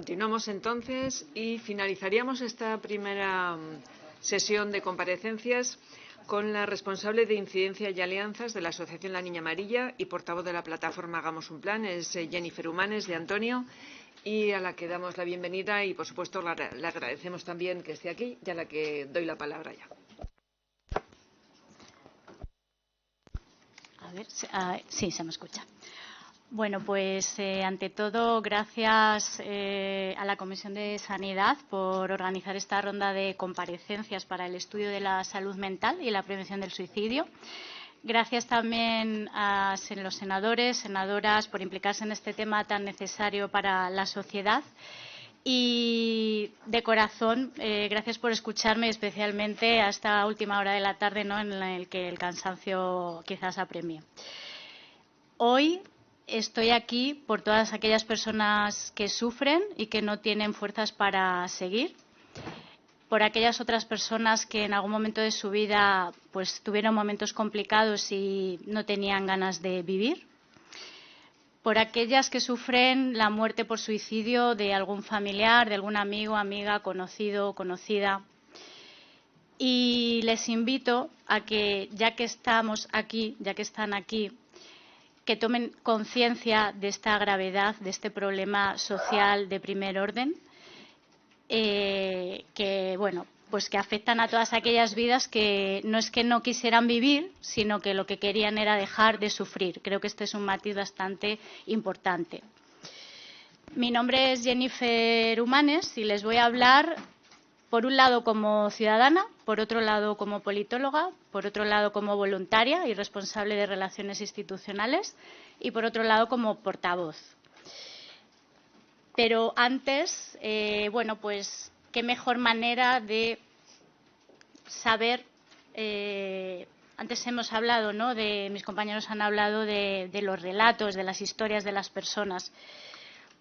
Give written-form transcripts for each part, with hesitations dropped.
Continuamos entonces y finalizaríamos esta primera sesión de comparecencias con la responsable de Incidencia y Alianzas de la Asociación La Niña Amarilla y portavoz de la plataforma Hagamos un Plan, es Jennifer Humanes, de Antonio, y a la que damos la bienvenida y, por supuesto, le agradecemos también que esté aquí y a la que doy la palabra ya. A ver, sí, se me escucha. Bueno, pues ante todo, gracias a la Comisión de Sanidad por organizar esta ronda de comparecencias para el estudio de la salud mental y la prevención del suicidio. Gracias también a los senadores, senadoras, por implicarse en este tema tan necesario para la sociedad. Y de corazón, gracias por escucharme, especialmente a esta última hora de la tarde, ¿no?, en la que el cansancio quizás apremie. Hoy estoy aquí por todas aquellas personas que sufren y que no tienen fuerzas para seguir, por aquellas otras personas que en algún momento de su vida pues tuvieron momentos complicados y no tenían ganas de vivir, por aquellas que sufren la muerte por suicidio de algún familiar, de algún amigo, amiga, conocido, conocida. Y les invito a que, ya que estamos aquí, ya que están aquí, que tomen conciencia de esta gravedad, de este problema social de primer orden, que, bueno, pues que afectan a todas aquellas vidas que no es que no quisieran vivir, sino que lo que querían era dejar de sufrir. Creo que este es un matiz bastante importante. Mi nombre es Jennifer Humanes y les voy a hablar, por un lado, como ciudadana, por otro lado, como politóloga, por otro lado, como voluntaria y responsable de relaciones institucionales y, por otro lado, como portavoz. Pero antes, bueno, pues qué mejor manera de saber. Antes hemos hablado, ¿no?, mis compañeros han hablado de los relatos, de las historias de las personas.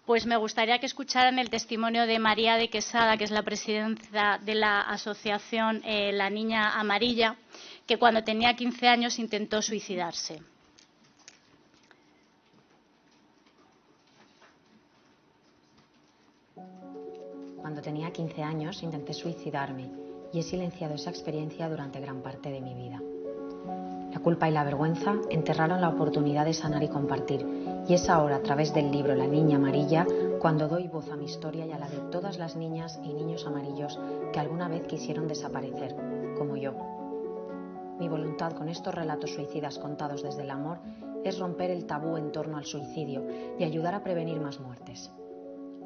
Pues me gustaría que escucharan el testimonio de María de Quesada, que es la presidenta de la asociación La Niña Amarilla, que cuando tenía 15 años intentó suicidarse. Cuando tenía 15 años intenté suicidarme y he silenciado esa experiencia durante gran parte de mi vida. La culpa y la vergüenza enterraron la oportunidad de sanar y compartir, y es ahora, a través del libro La Niña Amarilla, cuando doy voz a mi historia y a la de todas las niñas y niños amarillos que alguna vez quisieron desaparecer, como yo. Mi voluntad con estos relatos suicidas contados desde el amor es romper el tabú en torno al suicidio y ayudar a prevenir más muertes.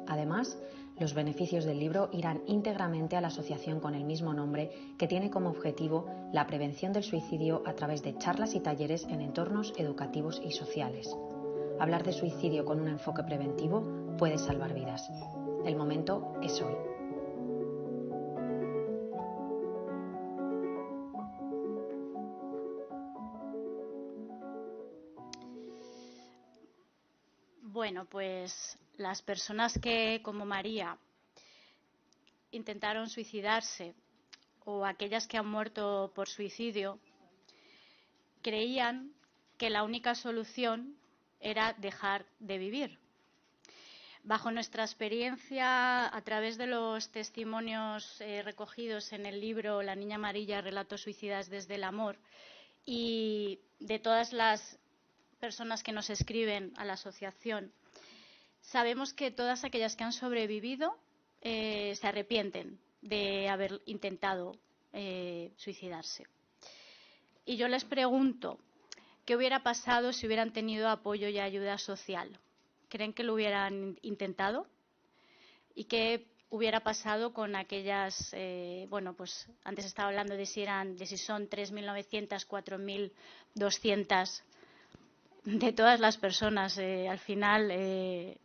Además, los beneficios del libro irán íntegramente a la asociación con el mismo nombre, que tiene como objetivo la prevención del suicidio a través de charlas y talleres en entornos educativos y sociales. Hablar de suicidio con un enfoque preventivo puede salvar vidas. El momento es hoy. Bueno, pues las personas que, como María, intentaron suicidarse, o aquellas que han muerto por suicidio, creían que la única solución era dejar de vivir. Bajo nuestra experiencia, a través de los testimonios recogidos en el libro La Niña Amarilla, relatos suicidas desde el amor, y de todas las personas que nos escriben a la asociación, sabemos que todas aquellas que han sobrevivido se arrepienten de haber intentado suicidarse. Y yo les pregunto, ¿qué hubiera pasado si hubieran tenido apoyo y ayuda social? ¿Creen que lo hubieran intentado? ¿Y qué hubiera pasado con aquellas, bueno, pues antes estaba hablando de si son 3.900, 4.200, de todas las personas? Al final,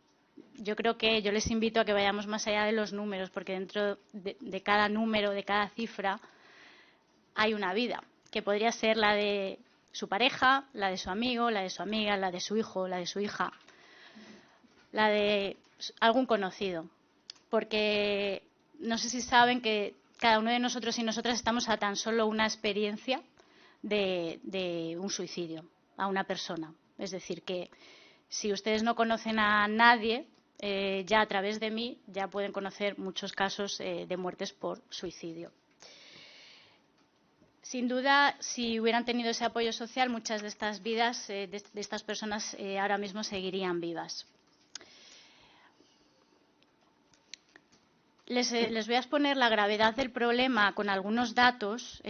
yo creo que yo les invito a que vayamos más allá de los números, porque dentro de cada número, de cada cifra, hay una vida, que podría ser la de su pareja, la de su amigo, la de su amiga, la de su hijo, la de su hija, la de algún conocido. Porque no sé si saben que cada uno de nosotros y nosotras estamos a tan solo una experiencia de un suicidio a una persona. Es decir, que si ustedes no conocen a nadie, ya a través de mí, ya pueden conocer muchos casos de muertes por suicidio. Sin duda, si hubieran tenido ese apoyo social, muchas de estas vidas, de estas personas, ahora mismo seguirían vivas. Les voy a exponer la gravedad del problema con algunos datos,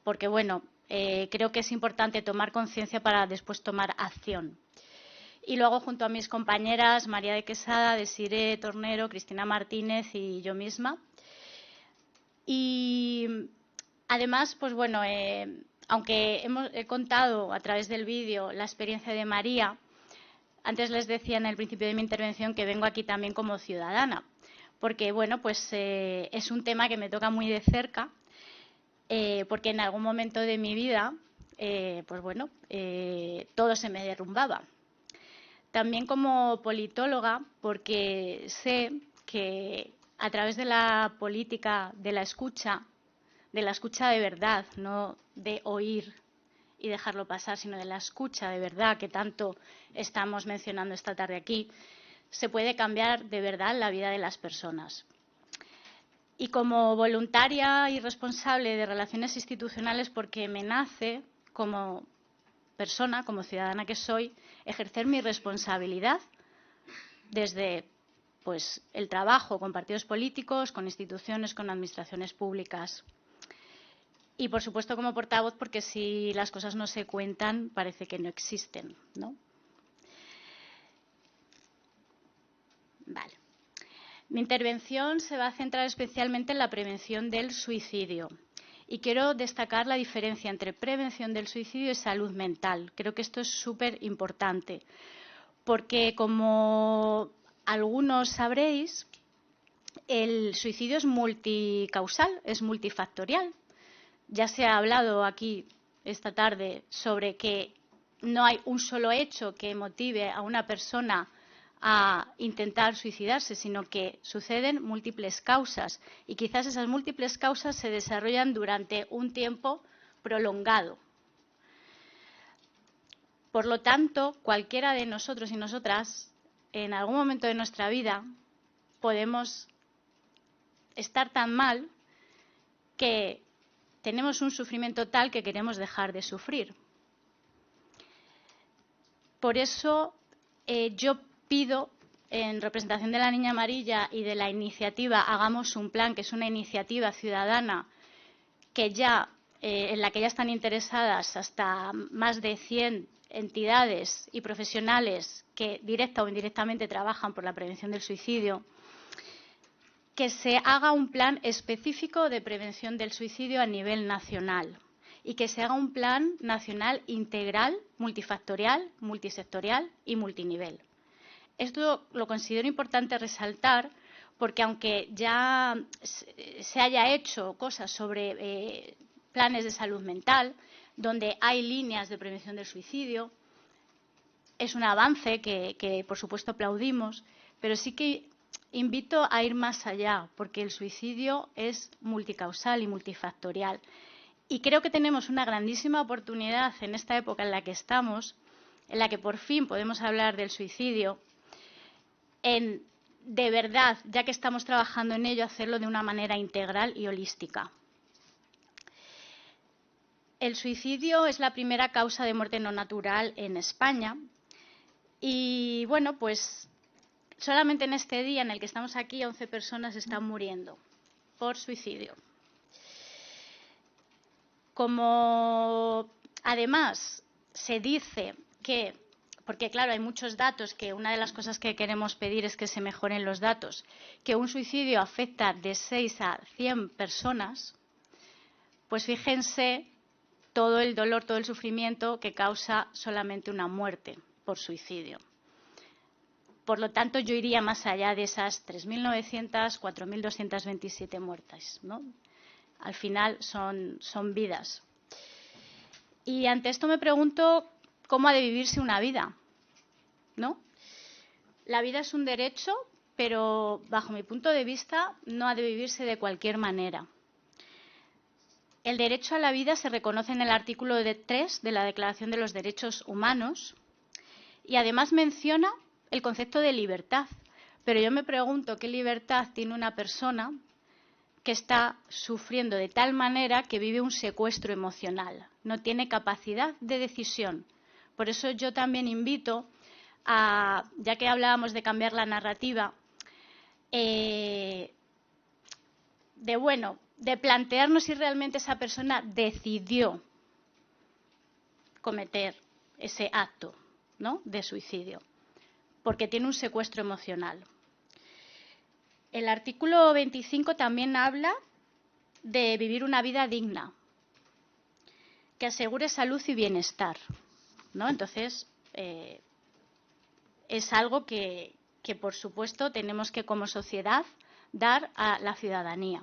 porque, bueno, creo que es importante tomar conciencia para después tomar acción. Y lo hago junto a mis compañeras María de Quesada, Desiré Tornero, Cristina Martínez y yo misma. Y además, pues bueno, aunque he contado a través del vídeo la experiencia de María, antes les decía en el principio de mi intervención que vengo aquí también como ciudadana, porque bueno, pues es un tema que me toca muy de cerca, porque en algún momento de mi vida, pues bueno, todo se me derrumbaba. También como politóloga, porque sé que a través de la política de la escucha de verdad, no de oír y dejarlo pasar, sino de la escucha de verdad que tanto estamos mencionando esta tarde aquí, se puede cambiar de verdad la vida de las personas. Y como voluntaria y responsable de relaciones institucionales, porque me nace como persona, como ciudadana que soy, ejercer mi responsabilidad desde pues, el trabajo con partidos políticos, con instituciones, con administraciones públicas. Y, por supuesto, como portavoz, porque si las cosas no se cuentan, parece que no existen, ¿no? Vale. Mi intervención se va a centrar especialmente en la prevención del suicidio. Y quiero destacar la diferencia entre prevención del suicidio y salud mental. Creo que esto es súper importante, porque como algunos sabréis, el suicidio es multicausal, es multifactorial. Ya se ha hablado aquí esta tarde sobre que no hay un solo hecho que motive a una persona a intentar suicidarse, sino que suceden múltiples causas y quizás esas múltiples causas se desarrollan durante un tiempo prolongado. Por lo tanto, cualquiera de nosotros y nosotras, en algún momento de nuestra vida, podemos estar tan mal que tenemos un sufrimiento tal que queremos dejar de sufrir. Por eso yo pido, en representación de la Niña Amarilla y de la iniciativa Hagamos un Plan, que es una iniciativa ciudadana que ya, en la que ya están interesadas hasta más de 100 entidades y profesionales que directa o indirectamente trabajan por la prevención del suicidio, que se haga un plan específico de prevención del suicidio a nivel nacional y que se haga un plan nacional integral, multifactorial, multisectorial y multinivel. Esto lo considero importante resaltar porque aunque ya se haya hecho cosas sobre planes de salud mental, donde hay líneas de prevención del suicidio, es un avance que por supuesto aplaudimos, pero sí que invito a ir más allá, porque el suicidio es multicausal y multifactorial. Y creo que tenemos una grandísima oportunidad en esta época en la que estamos, en la que por fin podemos hablar del suicidio, en de verdad, ya que estamos trabajando en ello, hacerlo de una manera integral y holística. El suicidio es la primera causa de muerte no natural en España y, bueno, pues solamente en este día en el que estamos aquí, 11 personas están muriendo por suicidio. Como además se dice que, porque claro, hay muchos datos, que una de las cosas que queremos pedir es que se mejoren los datos, que un suicidio afecta de 6 a 100 personas, pues fíjense todo el dolor, todo el sufrimiento que causa solamente una muerte por suicidio. Por lo tanto, yo iría más allá de esas 3.900, 4.227 muertes, ¿no? Al final son vidas. Y ante esto me pregunto cómo ha de vivirse una vida, ¿no? La vida es un derecho, pero bajo mi punto de vista no ha de vivirse de cualquier manera. El derecho a la vida se reconoce en el artículo 3 de la Declaración de los Derechos Humanos y además menciona el concepto de libertad, Pero yo me pregunto qué libertad tiene una persona que está sufriendo de tal manera que vive un secuestro emocional, no tiene capacidad de decisión. Por eso yo también invito a, ya que hablábamos de cambiar la narrativa, de plantearnos si realmente esa persona decidió cometer ese acto, ¿no?, de suicidio, porque tiene un secuestro emocional. El artículo 25 también habla de vivir una vida digna, que asegure salud y bienestar, ¿no? Entonces, es algo que, por supuesto, tenemos que, como sociedad, dar a la ciudadanía.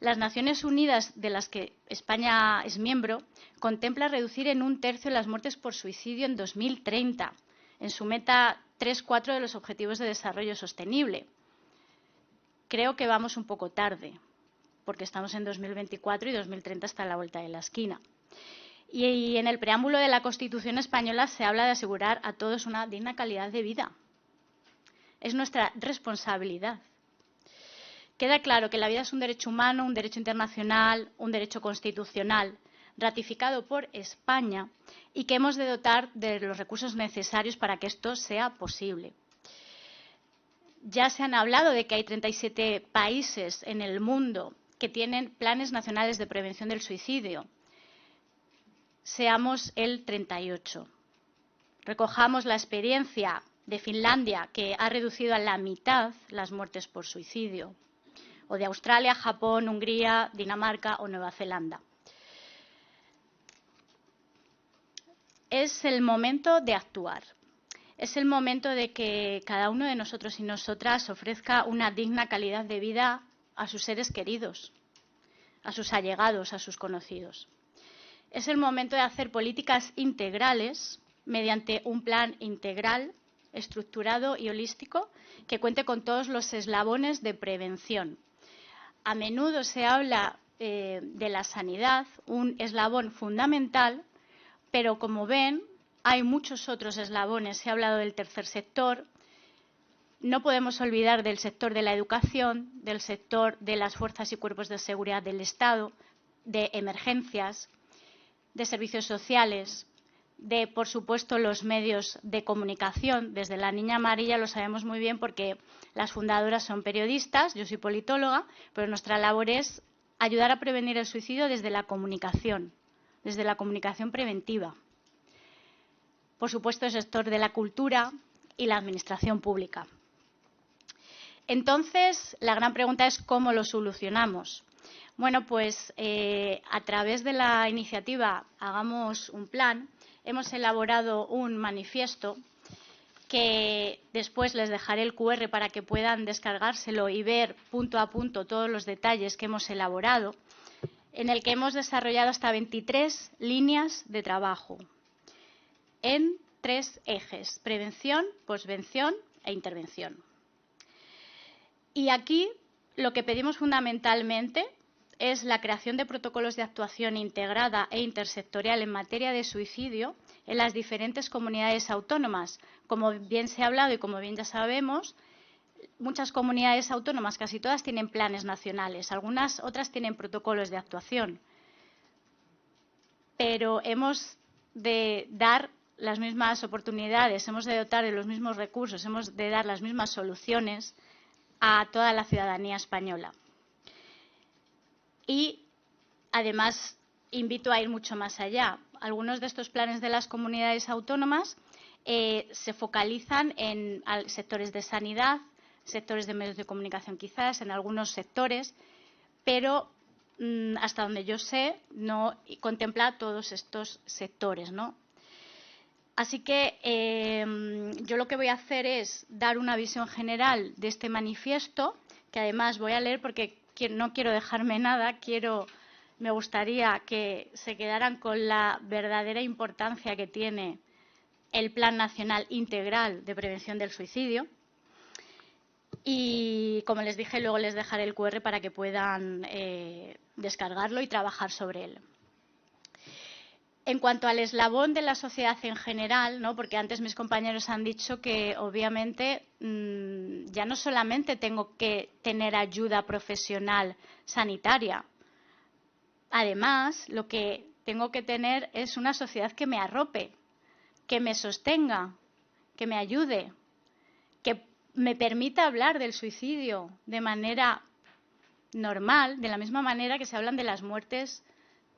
Las Naciones Unidas, de las que España es miembro, contempla reducir en 1/3 las muertes por suicidio en 2030, en su meta 3.4 de los Objetivos de Desarrollo Sostenible. Creo que vamos un poco tarde, porque estamos en 2024 y 2030 está a la vuelta de la esquina. Y en el preámbulo de la Constitución española se habla de asegurar a todos una digna calidad de vida. Es nuestra responsabilidad. Queda claro que la vida es un derecho humano, un derecho internacional, un derecho constitucional, ratificado por España y que hemos de dotar de los recursos necesarios para que esto sea posible. Ya se han hablado de que hay 37 países en el mundo que tienen planes nacionales de prevención del suicidio. Seamos el 38. Recojamos la experiencia de Finlandia, que ha reducido a la mitad las muertes por suicidio, o de Australia, Japón, Hungría, Dinamarca o Nueva Zelanda. Es el momento de actuar. Es el momento de que cada uno de nosotros y nosotras ofrezca una digna calidad de vida a sus seres queridos, a sus allegados, a sus conocidos. Es el momento de hacer políticas integrales mediante un plan integral, estructurado y holístico que cuente con todos los eslabones de prevención. A menudo se habla de la sanidad, un eslabón fundamental, pero como ven, hay muchos otros eslabones. Se ha hablado del tercer sector. No podemos olvidar del sector de la educación, del sector de las fuerzas y cuerpos de seguridad del Estado, de emergencias, de servicios sociales, de, por supuesto, los medios de comunicación. Desde la Niña Amarilla lo sabemos muy bien porque las fundadoras son periodistas, yo soy politóloga, pero nuestra labor es ayudar a prevenir el suicidio desde la comunicación preventiva. Por supuesto, el sector de la cultura y la administración pública. Entonces, la gran pregunta es ¿cómo lo solucionamos? Bueno, pues a través de la iniciativa Hagamos un plan, hemos elaborado un manifiesto que después les dejaré el QR para que puedan descargárselo y ver punto a punto todos los detalles que hemos elaborado, en el que hemos desarrollado hasta 23 líneas de trabajo en 3 ejes: prevención, posvención e intervención. Y aquí lo que pedimos fundamentalmente es la creación de protocolos de actuación integrada e intersectorial en materia de suicidio en las diferentes comunidades autónomas. Como bien se ha hablado y como bien ya sabemos, muchas comunidades autónomas, casi todas, tienen planes nacionales. Algunas otras tienen protocolos de actuación. Pero hemos de dar las mismas oportunidades, hemos de dotar de los mismos recursos, hemos de dar las mismas soluciones a toda la ciudadanía española. Y, además, invito a ir mucho más allá. Algunos de estos planes de las comunidades autónomas se focalizan en sectores de sanidad, sectores de medios de comunicación quizás, en algunos sectores, pero hasta donde yo sé no contempla todos estos sectores, ¿no? Así que yo lo que voy a hacer es dar una visión general de este manifiesto, que además voy a leer porque no quiero dejarme nada, me gustaría que se quedaran con la verdadera importancia que tiene el Plan Nacional Integral de Prevención del Suicidio. Y, como les dije, luego les dejaré el QR para que puedan descargarlo y trabajar sobre él. En cuanto al eslabón de la sociedad en general, ¿no? Porque antes mis compañeros han dicho que obviamente ya no solamente tengo que tener ayuda profesional sanitaria. Además, lo que tengo que tener es una sociedad que me arrope, que me sostenga, que me ayude, que me permita hablar del suicidio de manera normal, de la misma manera que se hablan de las muertes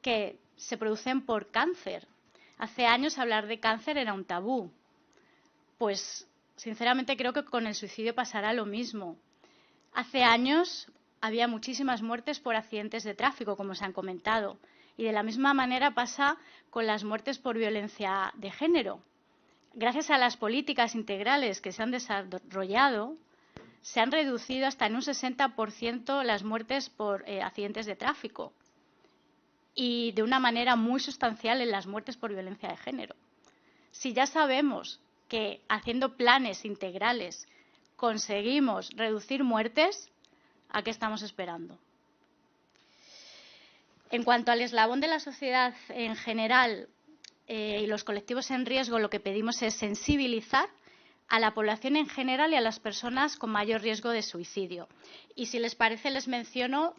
que se producen por cáncer. Hace años hablar de cáncer era un tabú. Pues, sinceramente, creo que con el suicidio pasará lo mismo. Hace años había muchísimas muertes por accidentes de tráfico, como se han comentado. Y de la misma manera pasa con las muertes por violencia de género. Gracias a las políticas integrales que se han desarrollado, se han reducido hasta en un 60% las muertes por accidentes de tráfico. Y de una manera muy sustancial en las muertes por violencia de género. Si ya sabemos que haciendo planes integrales conseguimos reducir muertes, ¿a qué estamos esperando? En cuanto al eslabón de la sociedad en general y los colectivos en riesgo, lo que pedimos es sensibilizar a la población en general y a las personas con mayor riesgo de suicidio. Y si les parece, les menciono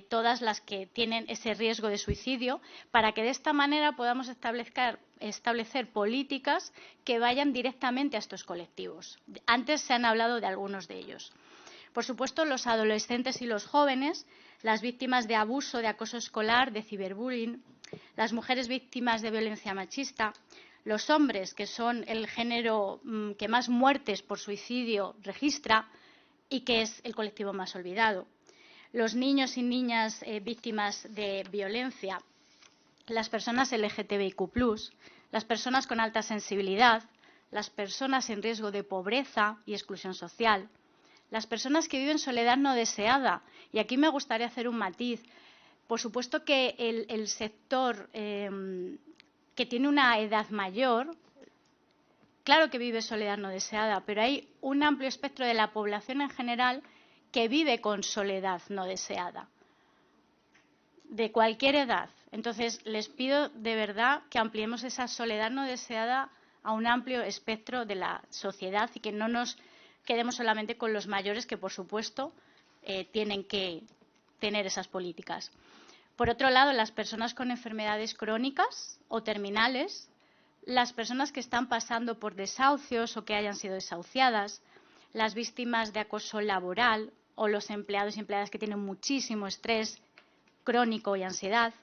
todas las que tienen ese riesgo de suicidio, para que de esta manera podamos establecer políticas que vayan directamente a estos colectivos. Antes se han hablado de algunos de ellos. Por supuesto, los adolescentes y los jóvenes, las víctimas de abuso, de acoso escolar, de ciberbullying, las mujeres víctimas de violencia machista, los hombres, que son el género que más muertes por suicidio registra y que es el colectivo más olvidado, los niños y niñas víctimas de violencia, las personas LGTBIQ+, las personas con alta sensibilidad, las personas en riesgo de pobreza y exclusión social, las personas que viven soledad no deseada. Y aquí me gustaría hacer un matiz. Por supuesto que el sector que tiene una edad mayor, claro que vive soledad no deseada, pero hay un amplio espectro de la población en general que vive con soledad no deseada, de cualquier edad. Entonces, les pido de verdad que ampliemos esa soledad no deseada a un amplio espectro de la sociedad y que no nos quedemos solamente con los mayores, que por supuesto tienen que tener esas políticas. Por otro lado, las personas con enfermedades crónicas o terminales, las personas que están pasando por desahucios o que hayan sido desahuciadas, las víctimas de acoso laboral o los empleados y empleadas que tienen muchísimo estrés crónico y ansiedad,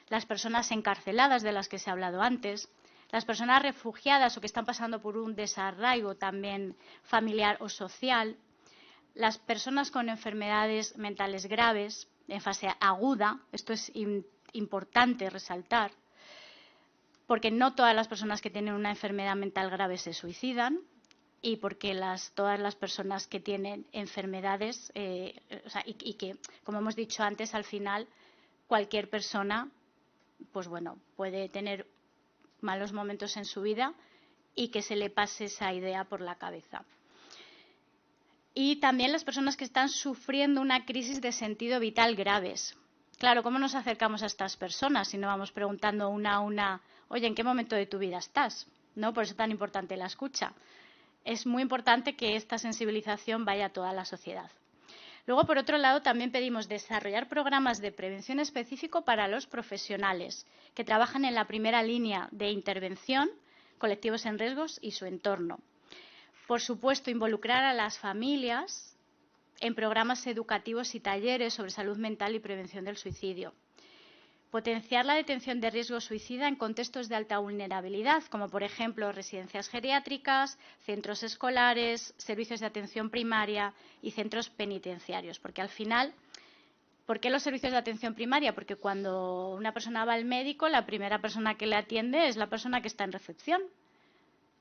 las personas encarceladas de las que se ha hablado antes, las personas refugiadas o que están pasando por un desarraigo también familiar o social, las personas con enfermedades mentales graves en fase aguda. Esto es importante resaltar, porque no todas las personas que tienen una enfermedad mental grave se suicidan y porque todas las personas que tienen enfermedades y que, como hemos dicho antes, al final cualquier persona pues bueno, puede tener malos momentos en su vida y que se le pase esa idea por la cabeza. Y también las personas que están sufriendo una crisis de sentido vital graves. Claro, ¿cómo nos acercamos a estas personas si no vamos preguntando una a una, oye, ¿en qué momento de tu vida estás? ¿No? Por eso es tan importante la escucha. Es muy importante que esta sensibilización vaya a toda la sociedad. Luego, por otro lado, también pedimos desarrollar programas de prevención específico para los profesionales que trabajan en la primera línea de intervención, colectivos en riesgos y su entorno. Por supuesto, involucrar a las familias en programas educativos y talleres sobre salud mental y prevención del suicidio. Potenciar la detención de riesgo suicida en contextos de alta vulnerabilidad, como por ejemplo residencias geriátricas, centros escolares, servicios de atención primaria y centros penitenciarios. Porque al final, ¿por qué los servicios de atención primaria? Porque cuando una persona va al médico, la primera persona que le atiende es la persona que está en recepción.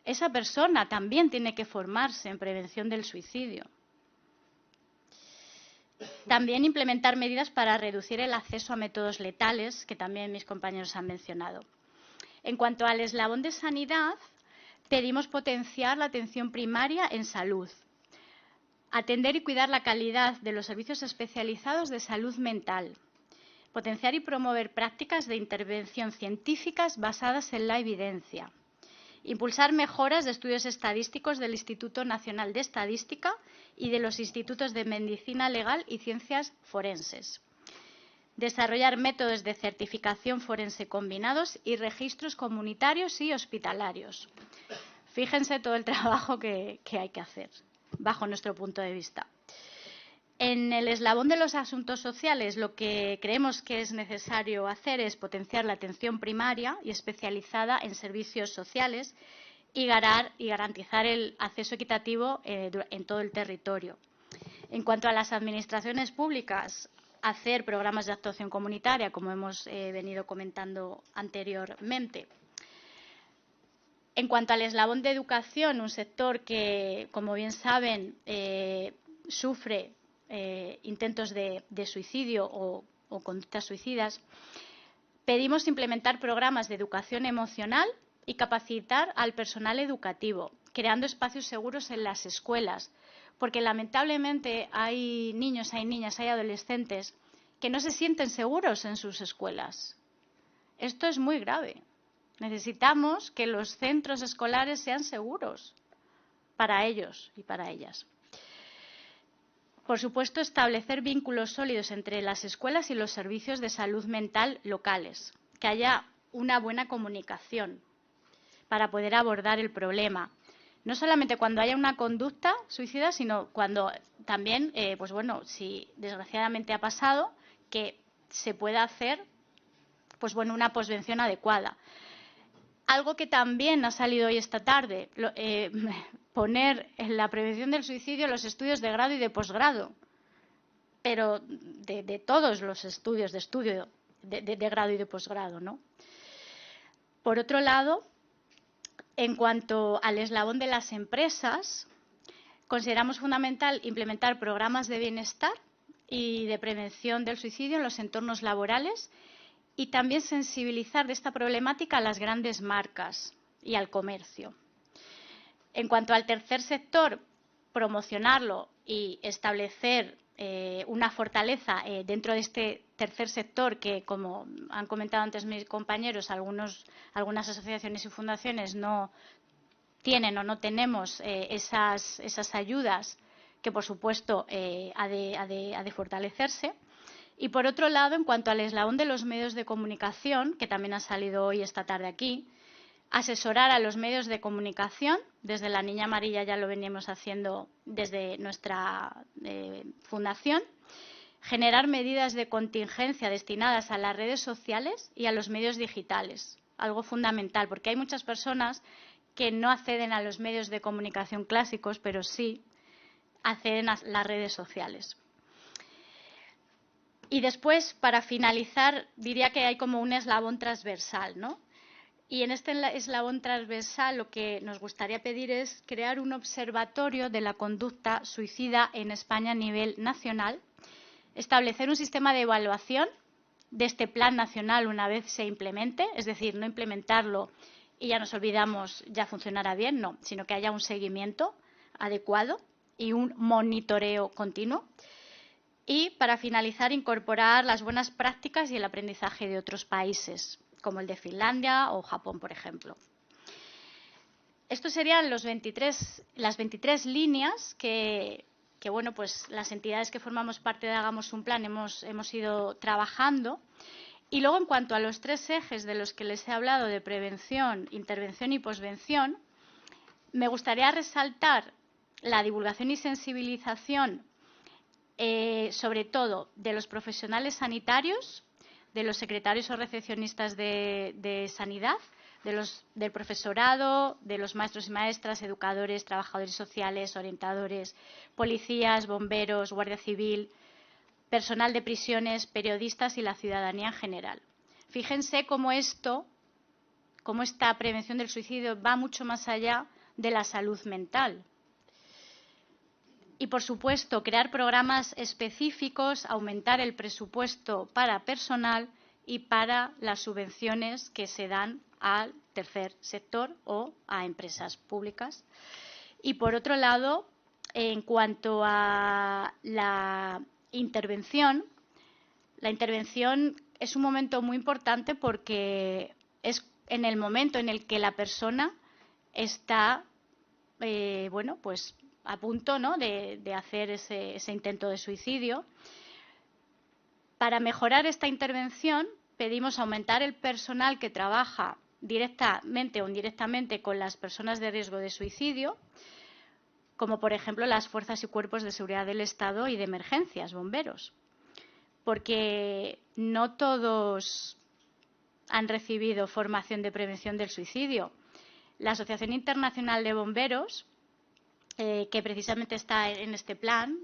Esa persona también tiene que formarse en prevención del suicidio. También implementar medidas para reducir el acceso a métodos letales, que también mis compañeros han mencionado. En cuanto al eslabón de sanidad, pedimos potenciar la atención primaria en salud, atender y cuidar la calidad de los servicios especializados de salud mental, Potenciar y promover prácticas de intervención científicas basadas en la evidencia. Impulsar mejoras de estudios estadísticos del Instituto Nacional de Estadística y de los institutos de Medicina Legal y Ciencias Forenses. Desarrollar métodos de certificación forense combinados y registros comunitarios y hospitalarios. Fíjense todo el trabajo que hay que hacer, bajo nuestro punto de vista. En el eslabón de los asuntos sociales, lo que creemos que es necesario hacer es potenciar la atención primaria y especializada en servicios sociales y garantizar el acceso equitativo en todo el territorio. En cuanto a las administraciones públicas, hacer programas de actuación comunitaria, como hemos venido comentando anteriormente. En cuanto al eslabón de educación, un sector que, como bien saben, sufre intentos de suicidio o conductas suicidas, pedimos implementar programas de educación emocional y capacitar al personal educativo, creando espacios seguros en las escuelas, porque lamentablemente hay niños, hay niñas, hay adolescentes que no se sienten seguros en sus escuelas. Esto es muy grave. Necesitamos que los centros escolares sean seguros para ellos y para ellas. Por supuesto, establecer vínculos sólidos entre las escuelas y los servicios de salud mental locales, que haya una buena comunicación para poder abordar el problema. No solamente cuando haya una conducta suicida, sino cuando también, pues bueno, si desgraciadamente ha pasado, que se pueda hacer, pues bueno, una posvención adecuada. Algo que también ha salido hoy esta tarde, poner en la prevención del suicidio los estudios de grado y de posgrado, pero de todos los estudios de grado y de posgrado, ¿no? Por otro lado, en cuanto al eslabón de las empresas, consideramos fundamental implementar programas de bienestar y de prevención del suicidio en los entornos laborales y también sensibilizar de esta problemática a las grandes marcas y al comercio. En cuanto al tercer sector, promocionarlo y establecer una fortaleza dentro de este tercer sector que, como han comentado antes mis compañeros, algunas asociaciones y fundaciones no tienen o no tenemos esas ayudas que, por supuesto, ha de fortalecerse. Y, por otro lado, en cuanto al eslabón de los medios de comunicación, que también ha salido hoy esta tarde aquí, asesorar a los medios de comunicación. Desde la Niña Amarilla ya lo veníamos haciendo desde nuestra fundación. Generar medidas de contingencia destinadas a las redes sociales y a los medios digitales. Algo fundamental, porque hay muchas personas que no acceden a los medios de comunicación clásicos, pero sí acceden a las redes sociales. Y después, para finalizar, diría que hay como un eslabón transversal, ¿no? Y en este eslabón transversal lo que nos gustaría pedir es crear un observatorio de la conducta suicida en España a nivel nacional, establecer un sistema de evaluación de este plan nacional una vez se implemente, es decir, no implementarlo y ya nos olvidamos, ya funcionará bien, no, sino que haya un seguimiento adecuado y un monitoreo continuo. Y, para finalizar, incorporar las buenas prácticas y el aprendizaje de otros países, como el de Finlandia o Japón, por ejemplo. Estos serían las 23 líneas que bueno, pues las entidades que formamos parte de Hagamos un Plan hemos ido trabajando. Y luego, en cuanto a los 3 ejes de los que les he hablado, de prevención, intervención y posvención, me gustaría resaltar la divulgación y sensibilización sobre todo de los profesionales sanitarios, de los secretarios o recepcionistas de sanidad, del profesorado, de los maestros y maestras, educadores, trabajadores sociales, orientadores, policías, bomberos, guardia civil, personal de prisiones, periodistas y la ciudadanía en general. Fíjense cómo esta prevención del suicidio va mucho más allá de la salud mental. Y, por supuesto, crear programas específicos, aumentar el presupuesto para personal y para las subvenciones que se dan al tercer sector o a empresas públicas. Y, por otro lado, en cuanto a la intervención, La intervención es un momento muy importante porque es en el momento en el que la persona está, bueno, pues a punto, ¿no?, de hacer ese intento de suicidio. Para mejorar esta intervención, pedimos aumentar el personal que trabaja directamente o indirectamente con las personas de riesgo de suicidio, como por ejemplo las fuerzas y cuerpos de seguridad del Estado y de emergencias, bomberos, porque no todos han recibido formación de prevención del suicidio. La Asociación Internacional de Bomberos, que precisamente está en este plan,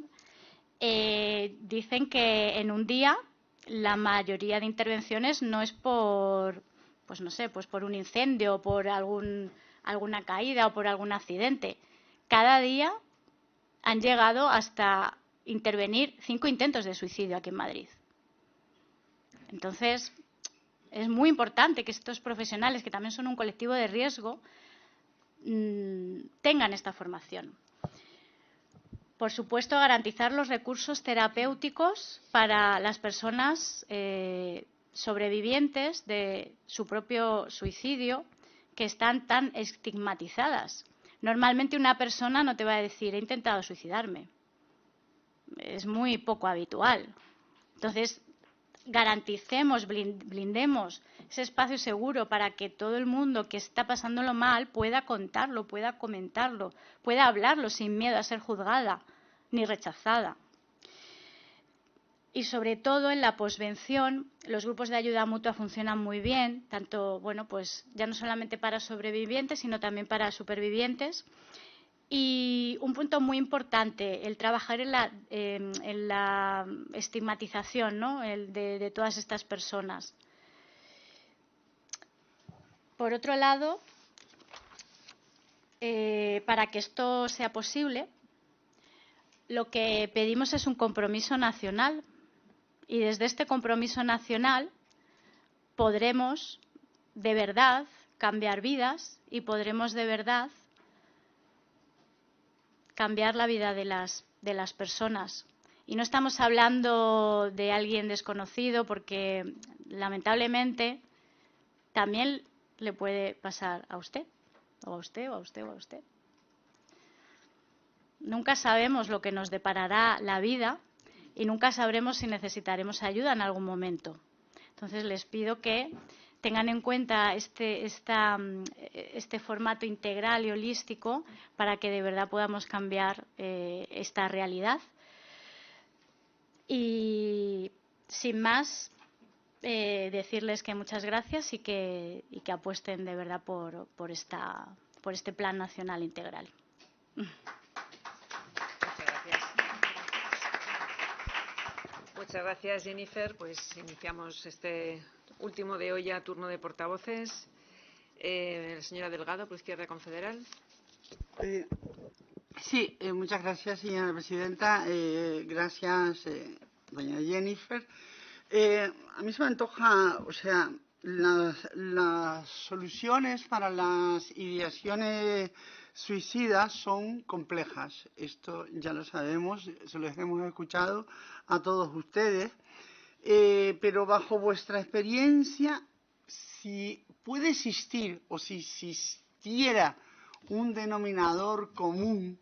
dicen que en un día la mayoría de intervenciones no es por, pues no sé, pues por un incendio, o por alguna caída o por algún accidente. Cada día han llegado hasta intervenir 5 intentos de suicidio aquí en Madrid. Entonces, es muy importante que estos profesionales, que también son un colectivo de riesgo, tengan esta formación. Por supuesto, garantizar los recursos terapéuticos para las personas sobrevivientes de su propio suicidio, que están tan estigmatizadas. Normalmente una persona no te va a decir: he intentado suicidarme. Es muy poco habitual. Entonces, garanticemos, blindemos ese espacio seguro para que todo el mundo que está pasándolo mal pueda contarlo, pueda comentarlo, pueda hablarlo sin miedo a ser juzgada ni rechazada. Y sobre todo en la posvención, los grupos de ayuda mutua funcionan muy bien, tanto, bueno, pues ya no solamente para sobrevivientes, sino también para supervivientes. Y un punto muy importante, el trabajar en la estigmatización, ¿no?, de todas estas personas. Por otro lado, para que esto sea posible, lo que pedimos es un compromiso nacional. Y desde este compromiso nacional podremos de verdad cambiar vidas y podremos de verdad cambiar la vida de las personas. Y no estamos hablando de alguien desconocido, porque lamentablemente también le puede pasar a usted, o a usted, o a usted, o a usted. Nunca sabemos lo que nos deparará la vida y nunca sabremos si necesitaremos ayuda en algún momento. Entonces les pido que tengan en cuenta este formato integral y holístico para que de verdad podamos cambiar esta realidad. Y sin más, decirles que muchas gracias y que apuesten de verdad por este plan nacional integral. Muchas gracias, Jennifer. Pues iniciamos este último de hoy ya turno de portavoces. La señora Delgado, por Izquierda Confederal. Sí, muchas gracias, señora presidenta. Gracias, doña Jennifer. A mí se me antoja, o sea, las soluciones para las ideaciones suicidas son complejas. Esto ya lo sabemos, se lo hemos escuchado a todos ustedes. Pero bajo vuestra experiencia, si puede existir o si existiera un denominador común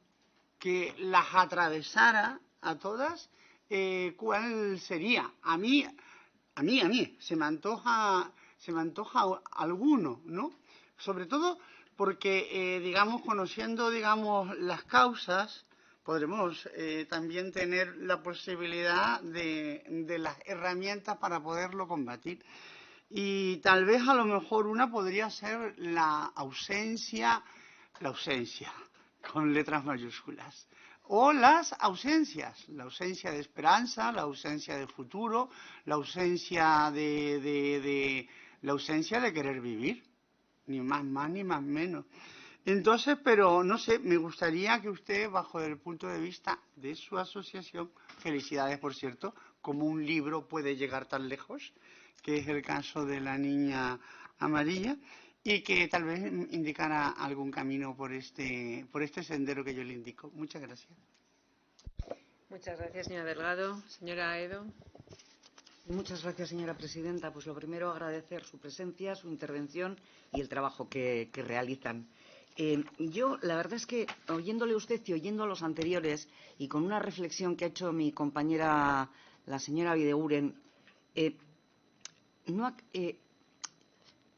que las atravesara a todas, ¿cuál sería? A mí se me antoja alguno, ¿no? Sobre todo porque, digamos, conociendo, digamos, las causas, podremos también tener la posibilidad de las herramientas para poderlo combatir. Y tal vez a lo mejor una podría ser la ausencia, con letras mayúsculas. O las ausencias, la ausencia de esperanza, la ausencia de futuro, la ausencia de querer vivir, ni más ni más menos. Entonces, pero no sé, me gustaría que usted, bajo el punto de vista de su asociación, felicidades por cierto, como un libro puede llegar tan lejos, que es el caso de la niña amarilla, y que tal vez indicara algún camino por este sendero que yo le indico. Muchas gracias. Muchas gracias, señora Delgado. Señora Aedo. Muchas gracias, señora presidenta. Pues lo primero, agradecer su presencia, su intervención y el trabajo que realizan. Yo, la verdad es que, oyéndole a usted y oyendo a los anteriores, y con una reflexión que ha hecho mi compañera, la señora Bideguren,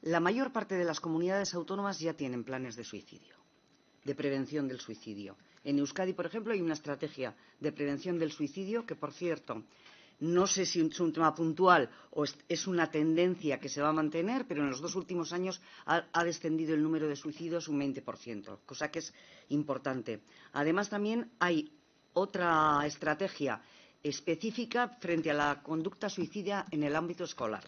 la mayor parte de las comunidades autónomas ya tienen planes de suicidio, de prevención del suicidio. En Euskadi, por ejemplo, hay una estrategia de prevención del suicidio que, por cierto, no sé si es un tema puntual o es una tendencia que se va a mantener, pero en los 2 últimos años ha descendido el número de suicidios un 20%, cosa que es importante. Además, también hay otra estrategia específica frente a la conducta suicida en el ámbito escolar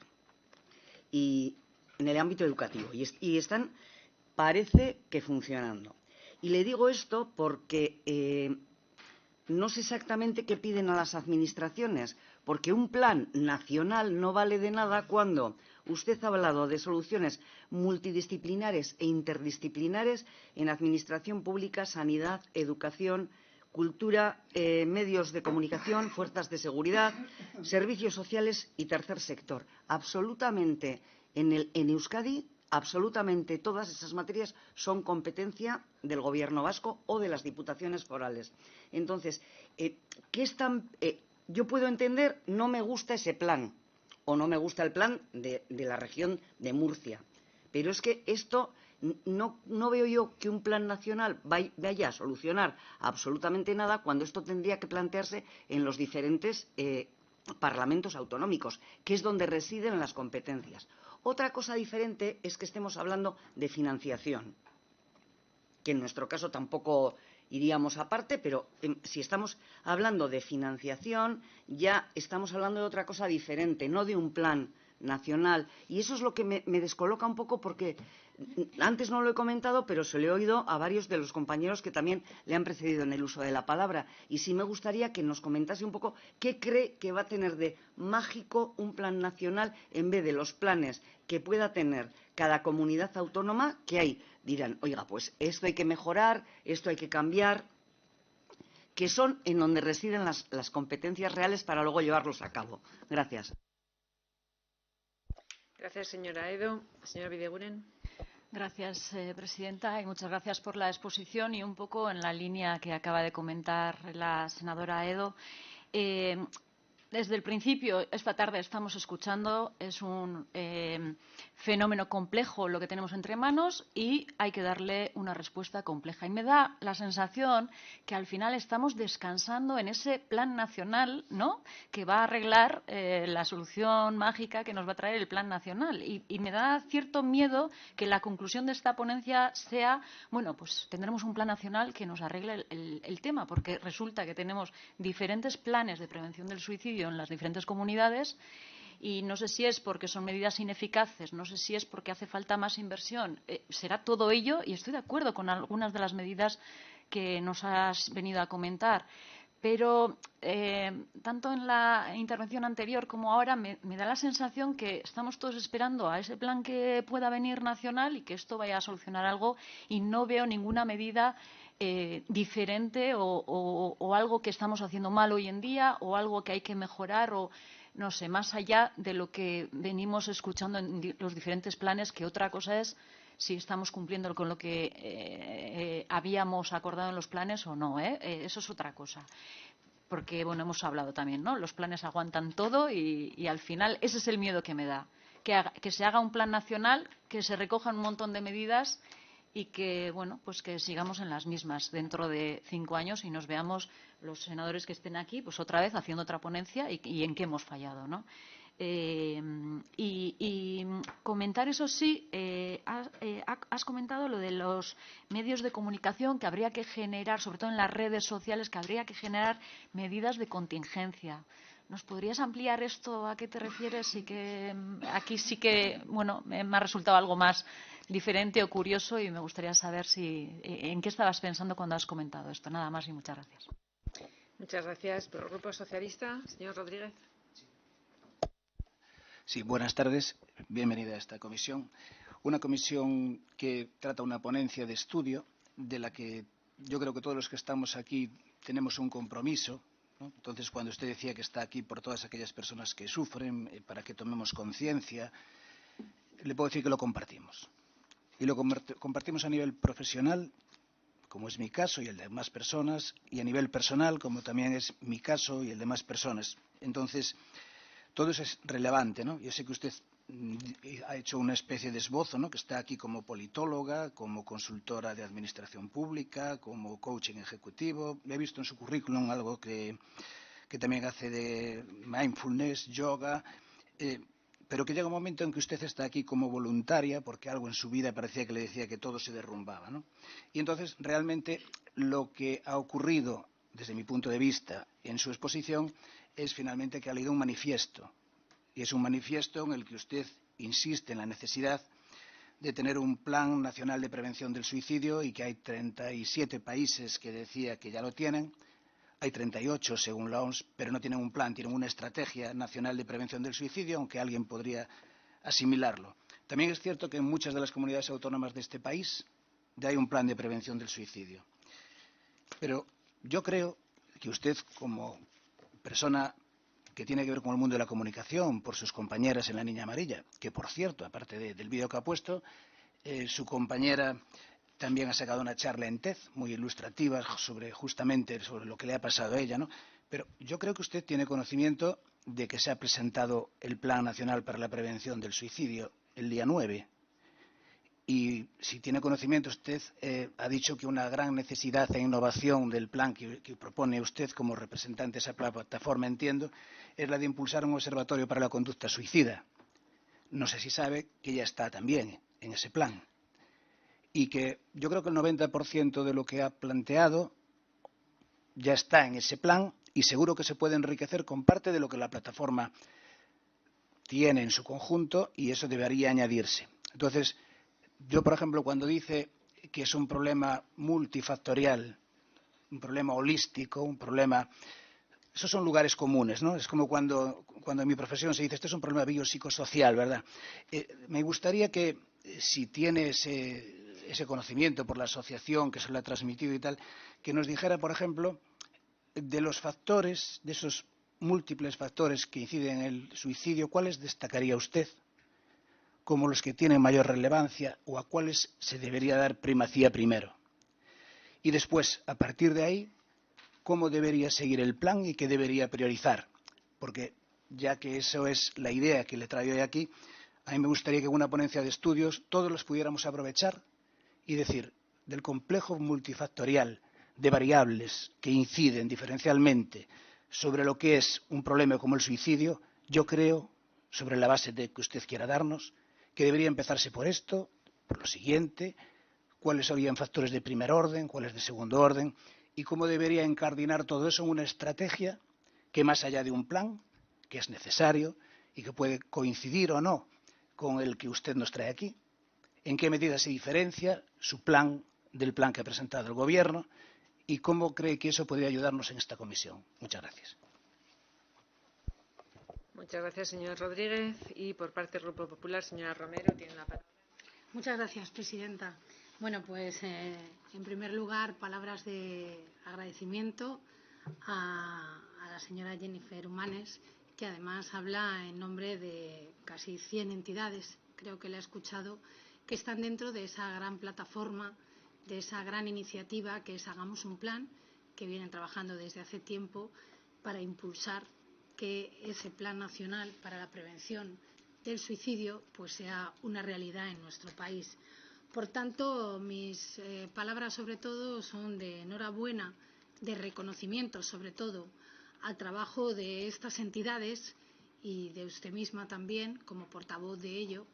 y en el ámbito educativo. Y están, parece que funcionando. Y le digo esto porque no sé exactamente qué piden a las administraciones, porque un plan nacional no vale de nada cuando usted ha hablado de soluciones multidisciplinares e interdisciplinares en administración pública, sanidad, educación, cultura, medios de comunicación, fuerzas de seguridad, servicios sociales y tercer sector. Absolutamente, en Euskadi, absolutamente todas esas materias son competencia del Gobierno vasco o de las diputaciones forales. Entonces, yo puedo entender, no me gusta ese plan o no me gusta el plan de la región de Murcia, pero es que esto no veo yo que un plan nacional vaya a solucionar absolutamente nada cuando esto tendría que plantearse en los diferentes parlamentos autonómicos, que es donde residen las competencias. Otra cosa diferente es que estemos hablando de financiación, que en nuestro caso tampoco iríamos aparte, pero si estamos hablando de financiación, ya estamos hablando de otra cosa diferente, no de un plan nacional. Y eso es lo que me descoloca un poco porque antes no lo he comentado, pero se lo he oído a varios de los compañeros que también le han precedido en el uso de la palabra. Y sí me gustaría que nos comentase un poco qué cree que va a tener de mágico un plan nacional en vez de los planes que pueda tener cada comunidad autónoma, que hay, dirán, oiga, pues esto hay que mejorar, esto hay que cambiar, que son en donde residen las competencias reales para luego llevarlos a cabo. Gracias. Gracias, señora Edo. Señora Bideguren. Gracias, presidenta, y muchas gracias por la exposición y un poco en la línea que acaba de comentar la senadora Edo. Desde el principio, esta tarde estamos escuchando, es un fenómeno complejo lo que tenemos entre manos y hay que darle una respuesta compleja. Y me da la sensación que al final estamos descansando en ese plan nacional, ¿no?, que va a arreglar la solución mágica que nos va a traer el plan nacional. Y me da cierto miedo que la conclusión de esta ponencia sea, bueno, pues tendremos un plan nacional que nos arregle el tema, porque resulta que tenemos diferentes planes de prevención del suicidio en las diferentes comunidades y no sé si es porque son medidas ineficaces, no sé si es porque hace falta más inversión, será todo ello y estoy de acuerdo con algunas de las medidas que nos has venido a comentar. Pero tanto en la intervención anterior como ahora me da la sensación que estamos todos esperando a ese plan que pueda venir nacional y que esto vaya a solucionar algo y no veo ninguna medida diferente o algo que estamos haciendo mal hoy en día o algo que hay que mejorar o no sé, más allá de lo que venimos escuchando en los diferentes planes, que otra cosa es si estamos cumpliendo con lo que habíamos acordado en los planes o no, eso es otra cosa. Porque, bueno, hemos hablado también, ¿no? Los planes aguantan todo y al final ese es el miedo que me da. Que se haga un plan nacional, que se recojan un montón de medidas y que, bueno, pues que sigamos en las mismas dentro de 5 años y nos veamos los senadores que estén aquí, pues otra vez haciendo otra ponencia y en qué hemos fallado, ¿no? Y comentar, eso sí, has comentado lo de los medios de comunicación, que habría que generar, sobre todo en las redes sociales, que habría que generar medidas de contingencia. ¿Nos podrías ampliar esto? ¿A qué te refieres? Y que aquí sí que, bueno, me ha resultado algo más diferente o curioso y me gustaría saber en qué estabas pensando cuando has comentado esto. Nada más y muchas gracias. Muchas gracias. Por el Grupo Socialista, señor Rodríguez. Sí, buenas tardes. Bienvenida a esta comisión. Una comisión que trata una ponencia de estudio de la que yo creo que todos los que estamos aquí tenemos un compromiso ¿no? Entonces, cuando usted decía que está aquí por todas aquellas personas que sufren, para que tomemos conciencia, le puedo decir que lo compartimos. Y lo compartimos a nivel profesional, como es mi caso y el de más personas, y a nivel personal, como también es mi caso y el de más personas. Entonces, todo eso es relevante, ¿no? Yo sé que usted ha hecho una especie de esbozo, ¿no? Que está aquí como politóloga, como consultora de administración pública, como coaching ejecutivo. He visto en su currículum algo que también hace de mindfulness, yoga, pero que llega un momento en que usted está aquí como voluntaria porque algo en su vida parecía que le decía que todo se derrumbaba, ¿no? Y entonces, realmente, lo que ha ocurrido, desde mi punto de vista, en su exposición, es finalmente que ha leído un manifiesto. Y es un manifiesto en el que usted insiste en la necesidad de tener un plan nacional de prevención del suicidio y que hay 37 países que decía que ya lo tienen. Hay 38 según la OMS, pero no tienen un plan, tienen una estrategia nacional de prevención del suicidio, aunque alguien podría asimilarlo. También es cierto que en muchas de las comunidades autónomas de este país ya hay un plan de prevención del suicidio. Pero yo creo que usted, como persona que tiene que ver con el mundo de la comunicación, por sus compañeras en La Niña Amarilla, que, por cierto, aparte del vídeo que ha puesto, su compañera también ha sacado una charla en TED muy ilustrativa justamente sobre lo que le ha pasado a ella, ¿no? Pero yo creo que usted tiene conocimiento de que se ha presentado el Plan Nacional para la Prevención del Suicidio el día 9. Y si tiene conocimiento, usted ha dicho que una gran necesidad e innovación del plan que propone usted como representante de esa plataforma, entiendo, es la de impulsar un observatorio para la conducta suicida. No sé si sabe que ya está también en ese plan. Y que yo creo que el 90% de lo que ha planteado ya está en ese plan y seguro que se puede enriquecer con parte de lo que la plataforma tiene en su conjunto y eso debería añadirse. Entonces, yo, por ejemplo, cuando dice que es un problema multifactorial, un problema holístico, un problema... Esos son lugares comunes, ¿no? Es como cuando en mi profesión se dice esto es un problema biopsicosocial, ¿verdad? Me gustaría que, si tiene ese conocimiento por la asociación que se lo ha transmitido y tal, que nos dijera, por ejemplo, de los factores, de esos múltiples factores que inciden en el suicidio, ¿cuáles destacaría usted como los que tienen mayor relevancia o a cuáles se debería dar primacía primero? Y después, a partir de ahí, ¿cómo debería seguir el plan y qué debería priorizar? Porque, ya que eso es la idea que le traigo hoy aquí, a mí me gustaría que en una ponencia de estudios todos los pudiéramos aprovechar y decir, del complejo multifactorial de variables que inciden diferencialmente sobre lo que es un problema como el suicidio, yo creo, sobre la base de que usted quiera darnos, que debería empezarse por esto, por lo siguiente, cuáles serían factores de primer orden, cuáles de segundo orden, y cómo debería encardinar todo eso en una estrategia que, más allá de un plan, que es necesario y que puede coincidir o no con el que usted nos trae aquí, en qué medida se diferencia su plan del plan que ha presentado el Gobierno y cómo cree que eso podría ayudarnos en esta comisión. Muchas gracias. Muchas gracias, señor Rodríguez. Y por parte del Grupo Popular, señora Romero, tiene la palabra. Muchas gracias, presidenta. Bueno, pues en primer lugar, palabras de agradecimiento a la señora Jennifer Humanes, que además habla en nombre de casi 100 entidades, creo que le he escuchado, que están dentro de esa gran plataforma, de esa gran iniciativa que es Hagamos un Plan, que vienen trabajando desde hace tiempo para impulsar que ese Plan Nacional para la Prevención del Suicidio pues sea una realidad en nuestro país. Por tanto, mis palabras sobre todo son de enhorabuena, de reconocimiento sobre todo al trabajo de estas entidades y de usted misma también como portavoz de ello,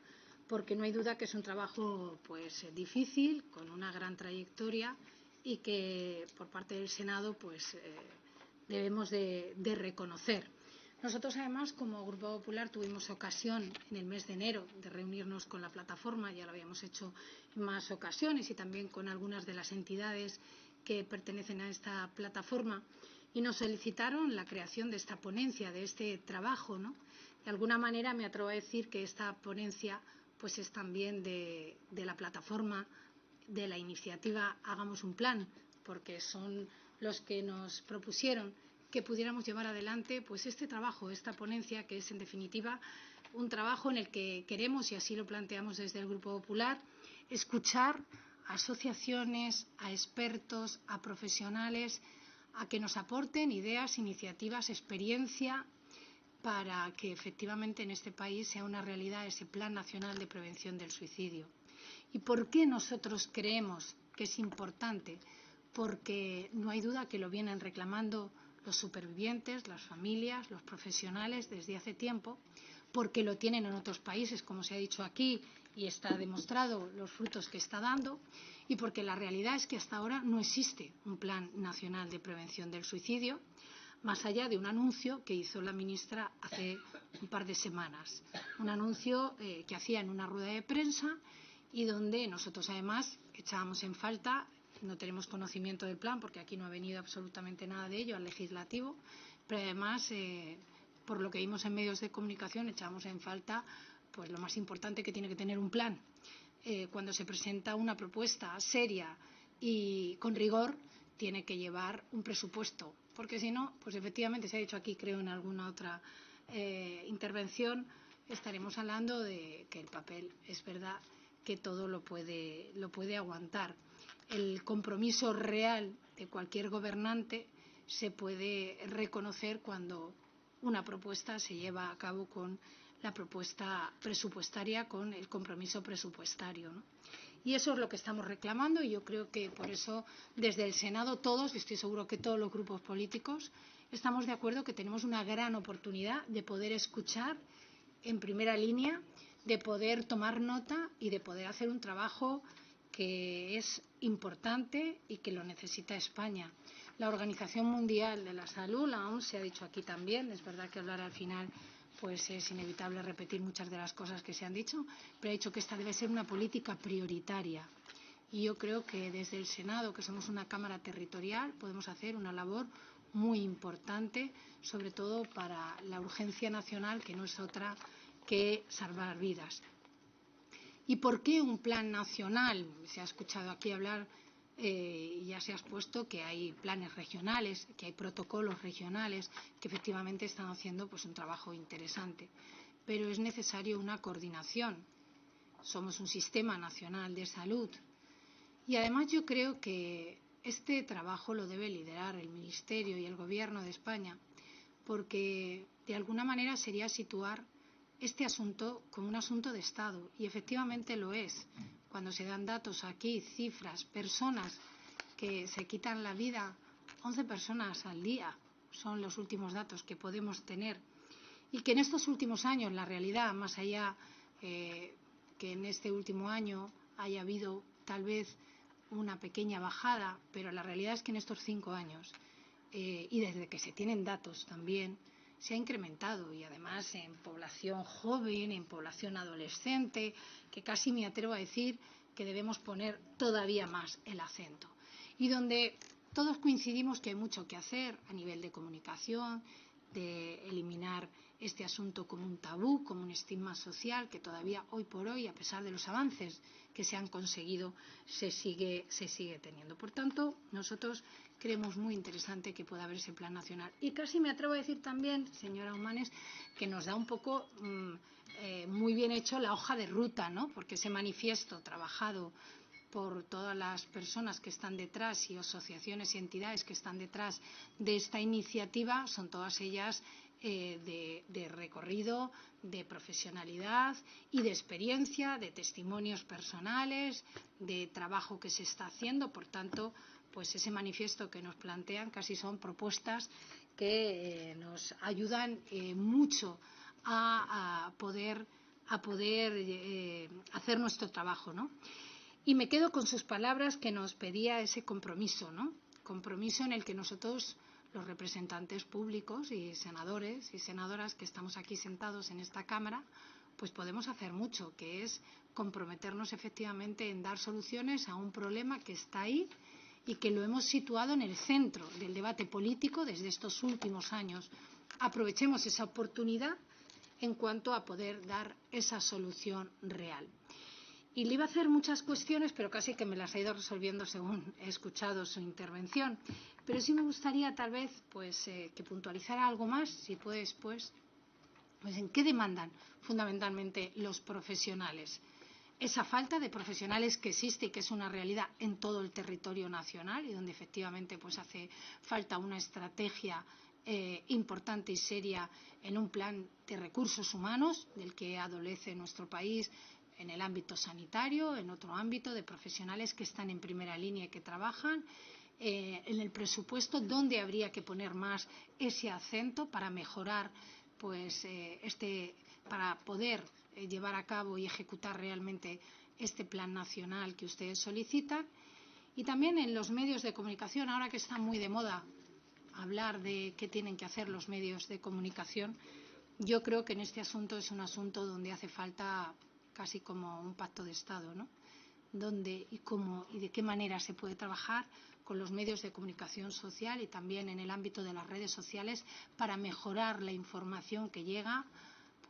porque no hay duda que es un trabajo pues difícil, con una gran trayectoria y que por parte del Senado pues debemos de reconocer. Nosotros, además, como Grupo Popular, tuvimos ocasión en el mes de enero de reunirnos con la plataforma, ya lo habíamos hecho en más ocasiones y también con algunas de las entidades que pertenecen a esta plataforma, y nos solicitaron la creación de esta ponencia, de este trabajo, ¿no? De alguna manera me atrevo a decir que esta ponencia pues es también de la plataforma, de la iniciativa Hagamos un Plan, porque son los que nos propusieron que pudiéramos llevar adelante pues este trabajo, esta ponencia, que es en definitiva un trabajo en el que queremos, y así lo planteamos desde el Grupo Popular, escuchar a asociaciones, a expertos, a profesionales, a que nos aporten ideas, iniciativas, experiencia, para que efectivamente en este país sea una realidad ese Plan Nacional de Prevención del Suicidio. ¿Y por qué nosotros creemos que es importante? Porque no hay duda que lo vienen reclamando los supervivientes, las familias, los profesionales desde hace tiempo, porque lo tienen en otros países, como se ha dicho aquí, y está demostrado los frutos que está dando, y porque la realidad es que hasta ahora no existe un Plan Nacional de Prevención del Suicidio, más allá de un anuncio que hizo la ministra hace un par de semanas. Un anuncio que hacía en una rueda de prensa y donde nosotros además echábamos en falta, no tenemos conocimiento del plan porque aquí no ha venido absolutamente nada de ello al legislativo, pero además por lo que vimos en medios de comunicación echábamos en falta pues lo más importante que tiene que tener un plan. Cuando se presenta una propuesta seria y con rigor, tiene que llevar un presupuesto, porque si no, pues efectivamente se ha dicho aquí, creo en alguna otra intervención, estaremos hablando de que el papel es verdad que todo lo puede aguantar. El compromiso real de cualquier gobernante se puede reconocer cuando una propuesta se lleva a cabo con la propuesta presupuestaria, con el compromiso presupuestario, ¿no? Y eso es lo que estamos reclamando, y yo creo que por eso desde el Senado todos, y estoy seguro que todos los grupos políticos, estamos de acuerdo que tenemos una gran oportunidad de poder escuchar en primera línea, de poder tomar nota y de poder hacer un trabajo que es importante y que lo necesita España. La Organización Mundial de la Salud, la OMS, se ha dicho aquí también, es verdad que hablar al final pues es inevitable repetir muchas de las cosas que se han dicho, pero ha dicho que esta debe ser una política prioritaria. Y yo creo que desde el Senado, que somos una Cámara territorial, podemos hacer una labor muy importante, sobre todo para la urgencia nacional, que no es otra que salvar vidas. ¿Y por qué un plan nacional? Se ha escuchado aquí hablar y ya se ha expuesto que hay planes regionales, que hay protocolos regionales que efectivamente están haciendo pues un trabajo interesante. Pero es necesario una coordinación. Somos un sistema nacional de salud. Y además yo creo que este trabajo lo debe liderar el Ministerio y el Gobierno de España, porque de alguna manera sería situar este asunto como un asunto de Estado, y efectivamente lo es. Cuando se dan datos aquí, cifras, personas que se quitan la vida, 11 personas al día son los últimos datos que podemos tener, y que en estos últimos años la realidad, más allá que en este último año haya habido tal vez una pequeña bajada, pero la realidad es que en estos 5 años y desde que se tienen datos también se ha incrementado, y además en población joven, en población adolescente, que casi me atrevo a decir que debemos poner todavía más el acento. Y donde todos coincidimos que hay mucho que hacer a nivel de comunicación, de eliminar este asunto como un tabú, como un estigma social que todavía hoy por hoy, a pesar de los avances que se han conseguido, se sigue teniendo. Por tanto, nosotros creemos muy interesante que pueda haber ese plan nacional. Y casi me atrevo a decir también, señora Humanes, que nos da un poco muy bien hecho la hoja de ruta, ¿no? Porque ese manifiesto trabajado por todas las personas que están detrás y asociaciones y entidades que están detrás de esta iniciativa son todas ellas de recorrido, de profesionalidad y de experiencia, de testimonios personales, de trabajo que se está haciendo. Por tanto, pues ese manifiesto que nos plantean casi son propuestas que nos ayudan mucho a poder hacer nuestro trabajo, ¿no? Y me quedo con sus palabras, que nos pedía ese compromiso, ¿no? Compromiso en el que nosotros, los representantes públicos y senadores y senadoras que estamos aquí sentados en esta Cámara, pues podemos hacer mucho, que es comprometernos efectivamente en dar soluciones a un problema que está ahí y que lo hemos situado en el centro del debate político desde estos últimos años. Aprovechemos esa oportunidad en cuanto a poder dar esa solución real. Y le iba a hacer muchas cuestiones, pero casi que me las ha ido resolviendo según he escuchado su intervención. Pero sí me gustaría tal vez que puntualizara algo más, si puede después, en qué demandan fundamentalmente los profesionales. Esa falta de profesionales que existe y que es una realidad en todo el territorio nacional y donde efectivamente hace falta una estrategia importante y seria en un plan de recursos humanos del que adolece nuestro país en el ámbito sanitario, en otro ámbito de profesionales que están en primera línea y que trabajan, en el presupuesto donde habría que poner más ese acento para mejorar para poder llevar a cabo y ejecutar realmente este plan nacional que ustedes solicitan, y también en los medios de comunicación, ahora que está muy de moda hablar de qué tienen que hacer los medios de comunicación. Yo creo que en este asunto es un asunto donde hace falta casi como un pacto de Estado, ¿no? Dónde y cómo y de qué manera se puede trabajar con los medios de comunicación social y también en el ámbito de las redes sociales para mejorar la información que llega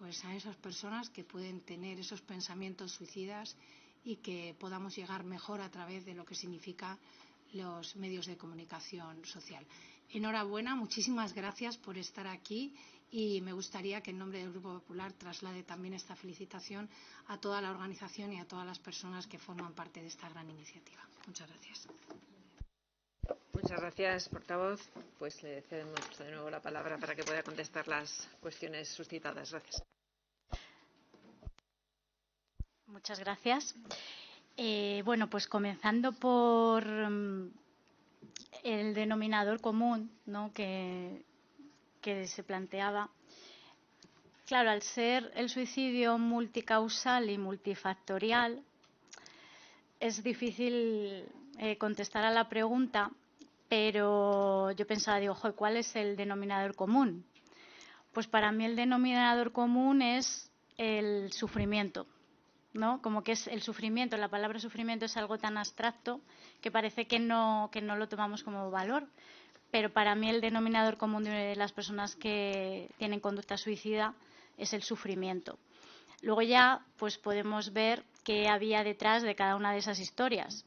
a esas personas que pueden tener esos pensamientos suicidas y que podamos llegar mejor a través de lo que significa los medios de comunicación social. Enhorabuena, muchísimas gracias por estar aquí y me gustaría que en nombre del Grupo Popular traslade también esta felicitación a toda la organización y a todas las personas que forman parte de esta gran iniciativa. Muchas gracias. Muchas gracias, portavoz. Le cedemos de nuevo la palabra para que pueda contestar las cuestiones suscitadas. Gracias. Muchas gracias. Comenzando por el denominador común, ¿no?, que se planteaba. Claro, al ser el suicidio multicausal y multifactorial, es difícil contestar a la pregunta, pero yo pensaba, ¿cuál es el denominador común? Pues para mí el denominador común es el sufrimiento, ¿no? Como que es el sufrimiento, la palabra sufrimiento es algo tan abstracto que parece que no lo tomamos como valor, pero para mí el denominador común de las personas que tienen conducta suicida es el sufrimiento. Luego ya podemos ver qué había detrás de cada una de esas historias.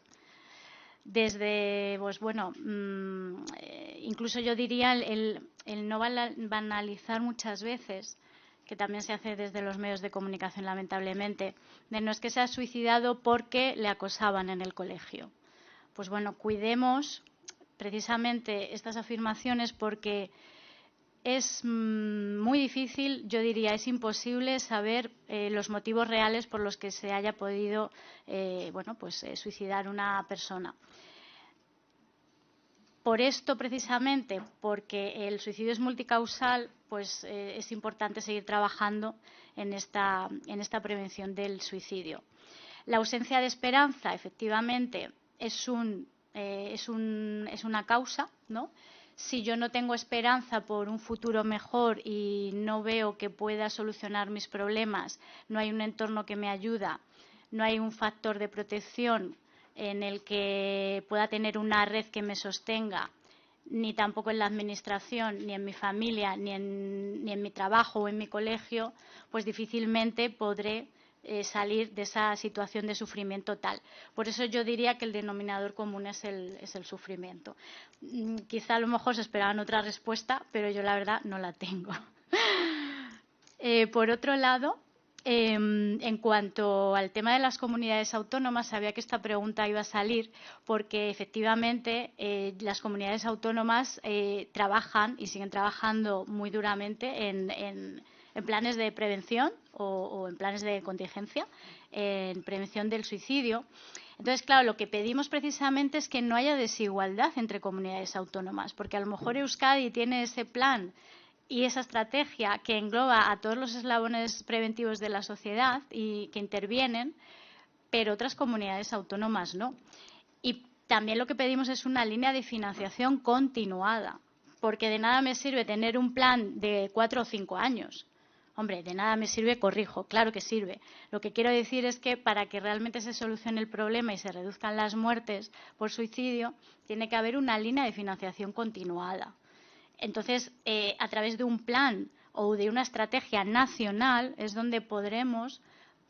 Desde, incluso yo diría el no banalizar muchas veces, que también se hace desde los medios de comunicación lamentablemente, de no es que se ha suicidado porque le acosaban en el colegio. Cuidemos precisamente estas afirmaciones porque es muy difícil, yo diría, es imposible saber los motivos reales por los que se haya podido suicidar una persona. Por esto, precisamente, porque el suicidio es multicausal, es importante seguir trabajando en esta prevención del suicidio. La ausencia de esperanza, efectivamente, es una causa, ¿no? Si yo no tengo esperanza por un futuro mejor y no veo que pueda solucionar mis problemas, no hay un entorno que me ayuda, no hay un factor de protección en el que pueda tener una red que me sostenga, ni tampoco en la administración, ni en mi familia, ni en mi trabajo o en mi colegio, pues difícilmente podré salir de esa situación de sufrimiento tal. Por eso yo diría que el denominador común es el sufrimiento. Quizá a lo mejor se esperaban otra respuesta, pero yo la verdad no la tengo. Por otro lado, en cuanto al tema de las comunidades autónomas, sabía que esta pregunta iba a salir porque efectivamente las comunidades autónomas trabajan y siguen trabajando muy duramente en planes de prevención o en planes de contingencia, en prevención del suicidio. Entonces, claro, lo que pedimos precisamente es que no haya desigualdad entre comunidades autónomas, porque a lo mejor Euskadi tiene ese plan y esa estrategia que engloba a todos los eslabones preventivos de la sociedad y que intervienen, pero otras comunidades autónomas no. Y también lo que pedimos es una línea de financiación continuada, porque de nada me sirve tener un plan de 4 o 5 años. Hombre, de nada me sirve, corrijo, claro que sirve. Lo que quiero decir es que para que realmente se solucione el problema y se reduzcan las muertes por suicidio, tiene que haber una línea de financiación continuada. Entonces, a través de un plan o de una estrategia nacional es donde podremos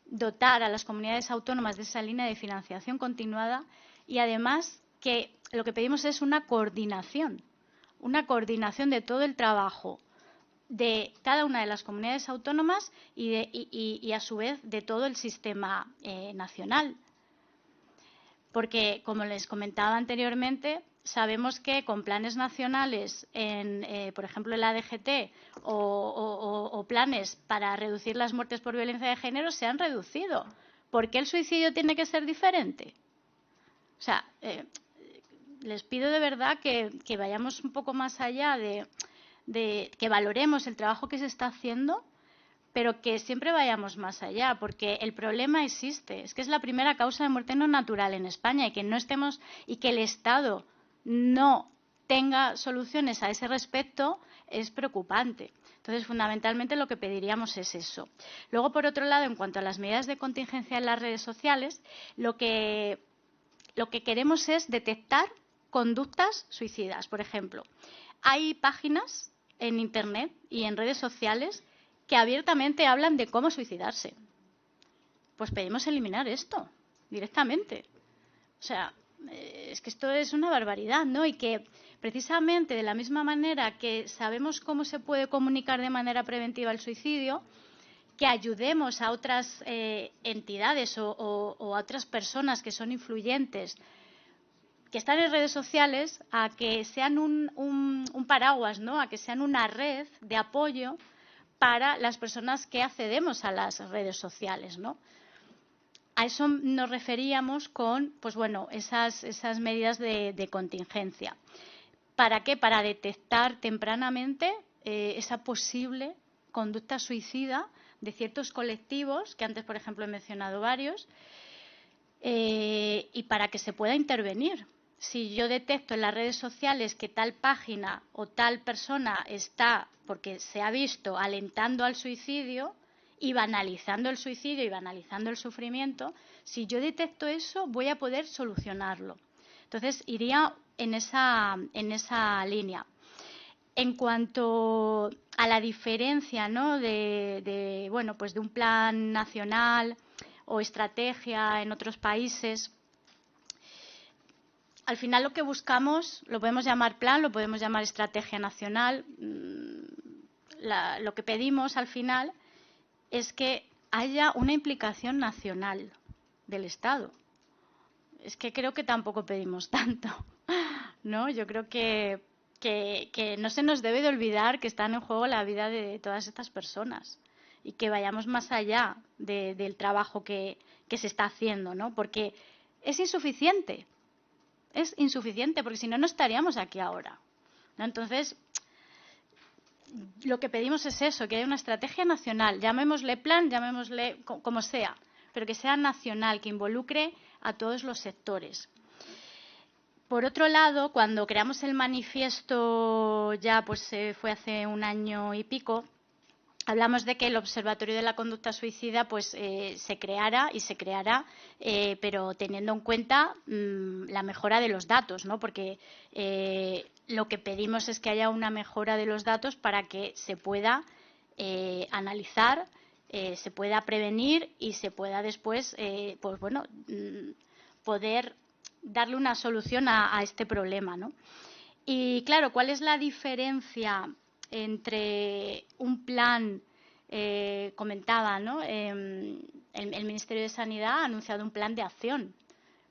dotar a las comunidades autónomas de esa línea de financiación continuada y, además, que lo que pedimos es una coordinación de todo el trabajo de cada una de las comunidades autónomas y a su vez, de todo el sistema nacional. Porque, como les comentaba anteriormente, sabemos que con planes nacionales, por ejemplo, en la DGT o planes para reducir las muertes por violencia de género se han reducido. ¿Por qué el suicidio tiene que ser diferente? O sea, les pido de verdad que vayamos un poco más allá de que valoremos el trabajo que se está haciendo, pero que siempre vayamos más allá, porque el problema existe. Es que es la primera causa de muerte no natural en España y que el Estado no tenga soluciones a ese respecto es preocupante. Entonces, fundamentalmente, lo que pediríamos es eso. Luego, por otro lado, en cuanto a las medidas de contingencia en las redes sociales, lo que queremos es detectar conductas suicidas. Por ejemplo, hay páginas en Internet y en redes sociales que abiertamente hablan de cómo suicidarse. Pues pedimos eliminar esto directamente. O sea, es que esto es una barbaridad, ¿no? Y que precisamente de la misma manera que sabemos cómo se puede comunicar de manera preventiva el suicidio, que ayudemos a otras entidades o a otras personas que son influyentes, que están en redes sociales, a que sean un paraguas, ¿no? A que sean una red de apoyo para las personas que accedemos a las redes sociales, ¿no? A eso nos referíamos con, pues bueno, esas medidas de contingencia. ¿Para qué? Para detectar tempranamente esa posible conducta suicida de ciertos colectivos, que antes, por ejemplo, he mencionado varios, y para que se pueda intervenir. Si yo detecto en las redes sociales que tal página o tal persona está, porque se ha visto, alentando al suicidio y banalizando el suicidio y banalizando el sufrimiento, si yo detecto eso, voy a poder solucionarlo. Entonces, iría en esa línea. En cuanto a la diferencia, ¿no?, bueno, pues de un plan nacional o estrategia en otros países, al final lo que buscamos, lo podemos llamar plan, lo podemos llamar estrategia nacional. Lo que pedimos al final es que haya una implicación nacional del Estado. Es que creo que tampoco pedimos tanto, ¿no? Yo creo que no se nos debe de olvidar que está en juego la vida de todas estas personas y que vayamos más allá del trabajo que se está haciendo, ¿no? Porque es insuficiente. Es insuficiente, porque si no, no estaríamos aquí ahora, ¿no? Entonces, lo que pedimos es eso, que haya una estrategia nacional, llamémosle plan, llamémosle como sea, pero que sea nacional, que involucre a todos los sectores. Por otro lado, cuando creamos el manifiesto, ya pues fue hace 1 año y pico, hablamos de que el Observatorio de la Conducta Suicida pues se creara y se creará, pero teniendo en cuenta la mejora de los datos, ¿no? Porque lo que pedimos es que haya una mejora de los datos para que se pueda analizar, se pueda prevenir y se pueda después, pues bueno, poder darle una solución a este problema, ¿no? Y claro, ¿cuál es la diferencia entre un plan, comentaba, ¿no? El Ministerio de Sanidad ha anunciado un plan de acción,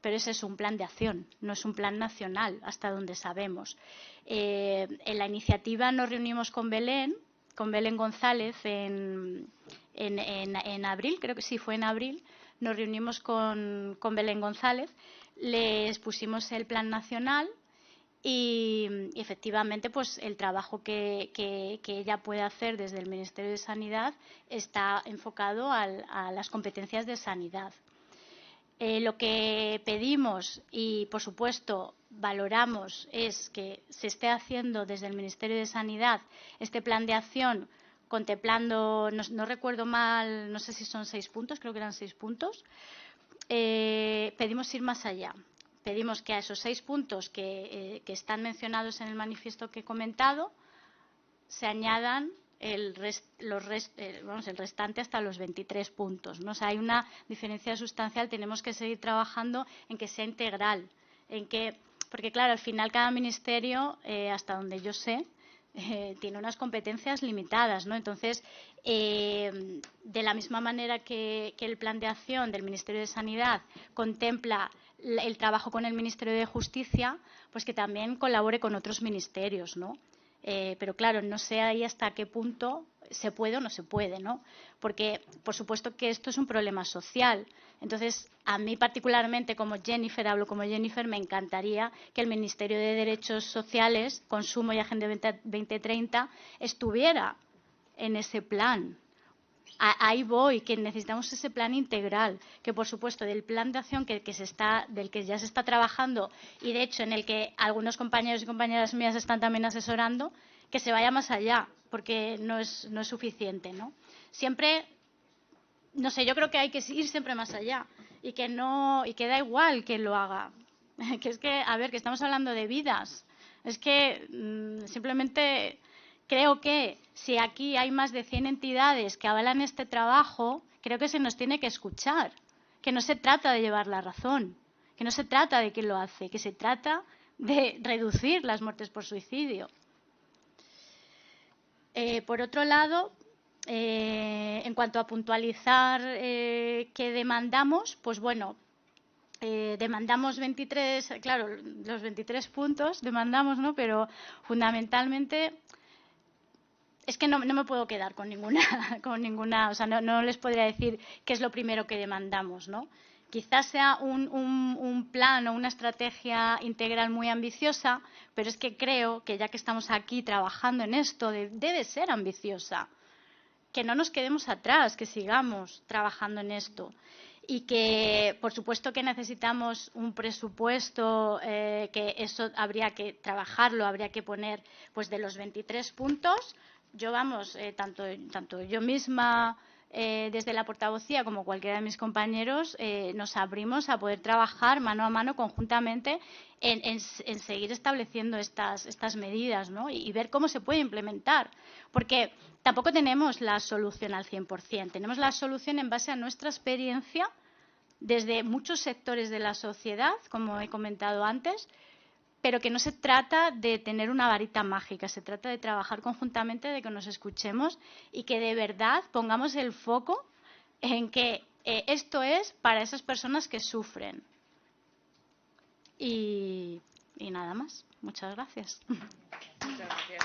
pero ese es un plan de acción, no es un plan nacional, hasta donde sabemos. En la iniciativa nos reunimos con Belén González en abril, creo que sí, fue en abril, nos reunimos con Belén González, les pusimos el plan nacional. Y efectivamente, pues el trabajo que ella puede hacer desde el Ministerio de Sanidad está enfocado a las competencias de sanidad. Lo que pedimos y, por supuesto, valoramos es que se esté haciendo desde el Ministerio de Sanidad este plan de acción contemplando, no recuerdo mal, no sé si son 6 puntos, creo que eran 6 puntos. Pedimos ir más allá. Pedimos que a esos 6 puntos que están mencionados en el manifiesto que he comentado se añadan el restante hasta los 23 puntos, ¿no? O sea, hay una diferencia sustancial. Tenemos que seguir trabajando en que sea integral, porque claro, al final cada ministerio, hasta donde yo sé, tiene unas competencias limitadas, ¿no? Entonces, de la misma manera que el plan de acción del Ministerio de Sanidad contempla el trabajo con el Ministerio de Justicia, pues que también colabore con otros ministerios, ¿no? Pero claro, no sé ahí hasta qué punto se puede o no se puede, ¿no? Porque, por supuesto que esto es un problema social. Entonces, a mí particularmente, como Jennifer, hablo como Jennifer, me encantaría que el Ministerio de Derechos Sociales, Consumo y Agenda 2030 estuviera en ese plan. Ahí voy, que necesitamos ese plan integral, que por supuesto del plan de acción del que ya se está trabajando y de hecho en el que algunos compañeros y compañeras mías están también asesorando, que se vaya más allá, porque no es suficiente, ¿no? Siempre, no sé, yo creo que hay que ir siempre más allá y que da igual que lo haga, que es que, a ver, que estamos hablando de vidas, es que simplemente creo que si aquí hay más de 100 entidades que avalan este trabajo, creo que se nos tiene que escuchar, que no se trata de llevar la razón, que no se trata de quién lo hace, que se trata de reducir las muertes por suicidio. Por otro lado, en cuanto a puntualizar qué demandamos, pues bueno, demandamos 23, claro, los 23 puntos demandamos, ¿no? Pero fundamentalmente es que no me puedo quedar con ninguna, o sea, no les podría decir qué es lo primero que demandamos, ¿no? Quizás sea un plan o una estrategia integral muy ambiciosa, pero es que creo que ya que estamos aquí trabajando en esto, debe ser ambiciosa. Que no nos quedemos atrás, que sigamos trabajando en esto. Y que, por supuesto, que necesitamos un presupuesto, que eso habría que trabajarlo, habría que poner, pues, de los 23 puntos. Yo, tanto yo misma, desde la portavocía, como cualquiera de mis compañeros, nos abrimos a poder trabajar mano a mano, conjuntamente, en seguir estableciendo estas medidas, ¿no? Y ver cómo se puede implementar. Porque tampoco tenemos la solución al 100%. Tenemos la solución en base a nuestra experiencia desde muchos sectores de la sociedad, como he comentado antes, pero que no se trata de tener una varita mágica, se trata de trabajar conjuntamente, de que nos escuchemos y que de verdad pongamos el foco en que esto es para esas personas que sufren. Y nada más. Muchas gracias. Muchas gracias.